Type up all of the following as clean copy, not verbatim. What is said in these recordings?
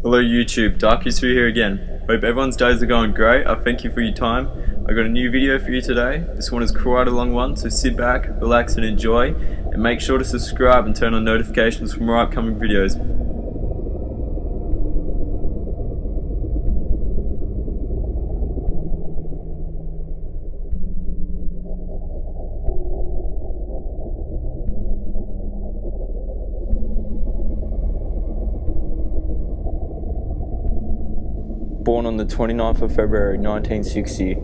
Hello YouTube, Dark3 here again. Hope everyone's days are going great. I thank you for your time. I got a new video for you today. This one is quite a long one, so sit back, relax and enjoy, and make sure to subscribe and turn on notifications for more upcoming videos. Born on the 29th of February 1960,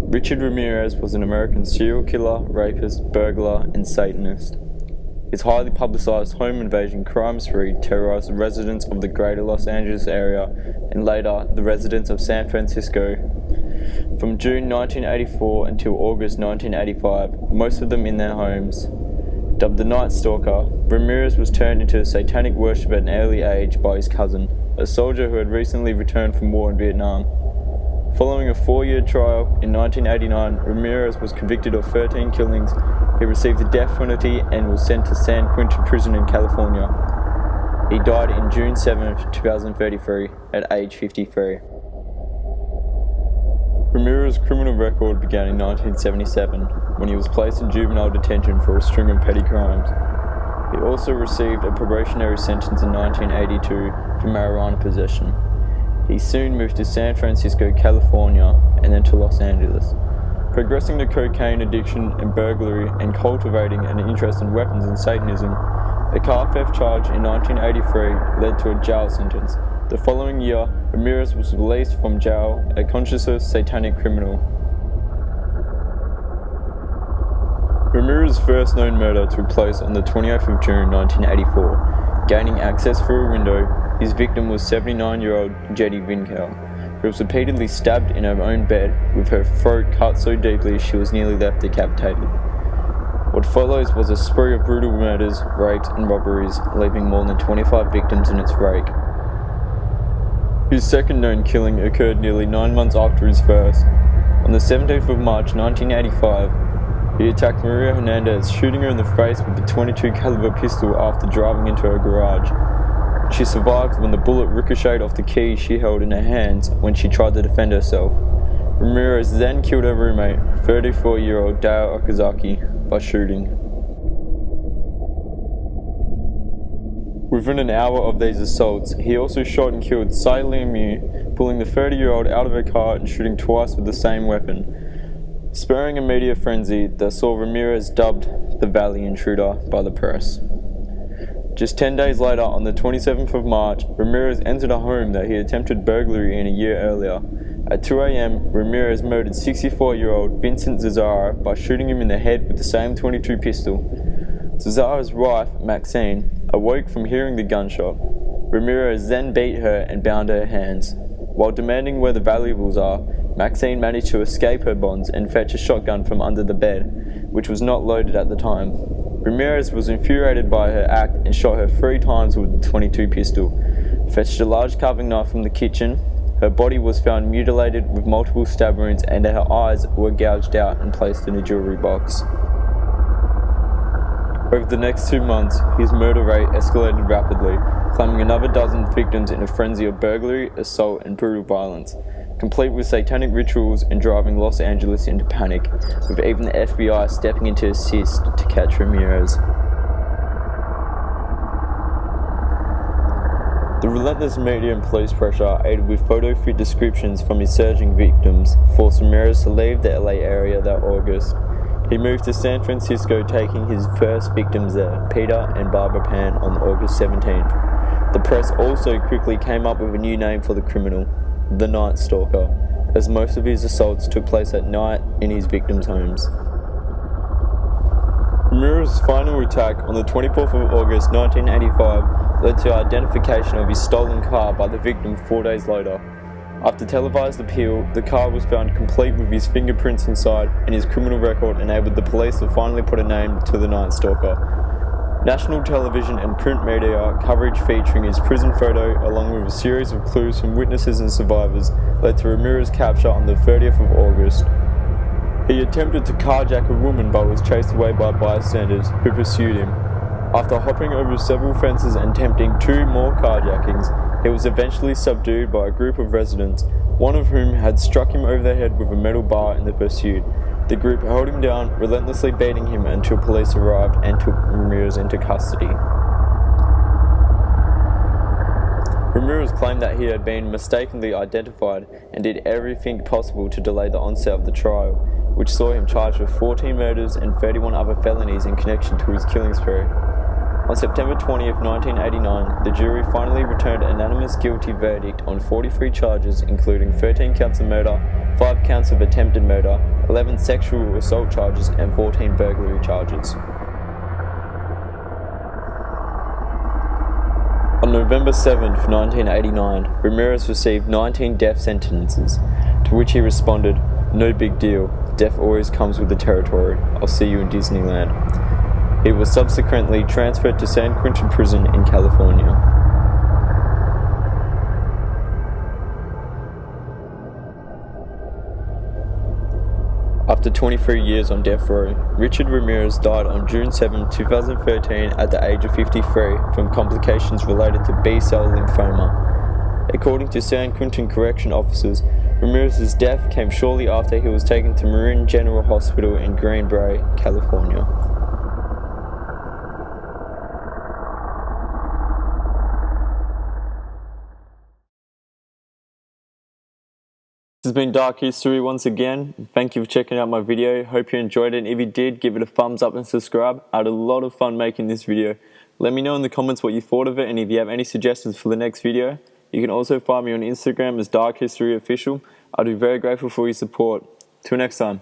Richard Ramirez was an American serial killer, rapist, burglar, and Satanist. His highly publicized home invasion crime spree terrorized the residents of the greater Los Angeles area and later the residents of San Francisco. From June 1984 until August 1985, most of them in their homes. Dubbed the Night Stalker, Ramirez was turned into a satanic worship at an early age by his cousin, a soldier who had recently returned from war in Vietnam. Following a 4-year trial, in 1989, Ramirez was convicted of 13 killings. He received the death penalty and was sent to San Quentin Prison in California. He died in June 7, 2033, at age 53. Ramirez's criminal record began in 1977, when he was placed in juvenile detention for a string of petty crimes. He also received a probationary sentence in 1982 for marijuana possession. He soon moved to San Francisco, California, and then to Los Angeles, progressing to cocaine addiction and burglary and cultivating an interest in weapons and Satanism. A car theft charge in 1983 led to a jail sentence. The following year, Ramirez was released from jail, a conscious satanic criminal. Ramirez's first known murder took place on the 28th of June 1984. Gaining access through a window, his victim was 79-year-old Jetty Vinkel, who was repeatedly stabbed in her own bed, with her throat cut so deeply she was nearly left decapitated. What follows was a spree of brutal murders, rapes and robberies, leaving more than 25 victims in its wake. His second known killing occurred nearly 9 months after his first. On the 17th of March 1985, he attacked Maria Hernandez, shooting her in the face with a .22 caliber pistol after driving into her garage. She survived when the bullet ricocheted off the key she held in her hands when she tried to defend herself. Ramirez then killed her roommate, 34-year-old Dale Okazaki, by shooting. Within an hour of these assaults, he also shot and killed Tsai Liu, pulling the 30-year-old out of her car and shooting twice with the same weapon, spurring a media frenzy that saw Ramirez dubbed the Valley Intruder by the press. Just 10 days later, on the 27th of March, Ramirez entered a home that he attempted burglary in a year earlier. At 2 a.m., Ramirez murdered 64-year-old Vincent Zazara by shooting him in the head with the same .22 pistol. Zazara's wife, Maxine, awoke from hearing the gunshot. Ramirez then beat her and bound her hands. While demanding where the valuables are, Maxine managed to escape her bonds and fetch a shotgun from under the bed, which was not loaded at the time. Ramirez was infuriated by her act and shot her 3 times with the .22 pistol, fetched a large carving knife from the kitchen. Her body was found mutilated with multiple stab wounds and her eyes were gouged out and placed in a jewelry box. Over the next 2 months, his murder rate escalated rapidly, claiming another dozen victims in a frenzy of burglary, assault, and brutal violence, complete with satanic rituals and driving Los Angeles into panic, with even the FBI stepping in to assist to catch Ramirez. The relentless media and police pressure, aided with photo-fit descriptions from his surging victims, forced Ramirez to leave the LA area that August. He moved to San Francisco, taking his first victims there, Peter and Barbara Pan, on August 17th. The press also quickly came up with a new name for the criminal, the Night Stalker, as most of his assaults took place at night in his victims' homes. Ramirez's final attack on the 24th of August 1985 led to identification of his stolen car by the victim 4 days later. After televised appeal, the car was found complete with his fingerprints inside, and his criminal record enabled the police to finally put a name to the Night Stalker. National television and print media coverage featuring his prison photo, along with a series of clues from witnesses and survivors, led to Ramirez's capture on the 30th of August. He attempted to carjack a woman but was chased away by bystanders, who pursued him. After hopping over several fences and attempting 2 more carjackings, He was eventually subdued by a group of residents, one of whom had struck him over the head with a metal bar in the pursuit. The group held him down, relentlessly beating him until police arrived and took Ramirez into custody. Ramirez claimed that he had been mistakenly identified and did everything possible to delay the onset of the trial, which saw him charged with 14 murders and 31 other felonies in connection to his killing spree. On September 20, 1989, the jury finally returned an unanimous guilty verdict on 43 charges, including 13 counts of murder, 5 counts of attempted murder, 11 sexual assault charges, and 14 burglary charges. On November 7, 1989, Ramirez received 19 death sentences, to which he responded, "No big deal, death always comes with the territory, I'll see you in Disneyland." He was subsequently transferred to San Quentin Prison in California. After 23 years on death row, Richard Ramirez died on June 7, 2013 at the age of 53 from complications related to B-cell lymphoma. According to San Quentin correction officers, Ramirez's death came shortly after he was taken to Marin General Hospital in Green Bay, California. This has been Dark History once again. Thank you for checking out my video. Hope you enjoyed it. If you did, give it a thumbs up and subscribe. I had a lot of fun making this video. Let me know in the comments what you thought of it, and if you have any suggestions for the next video. You can also find me on Instagram as Dark History Official. I'd be very grateful for your support. Till next time.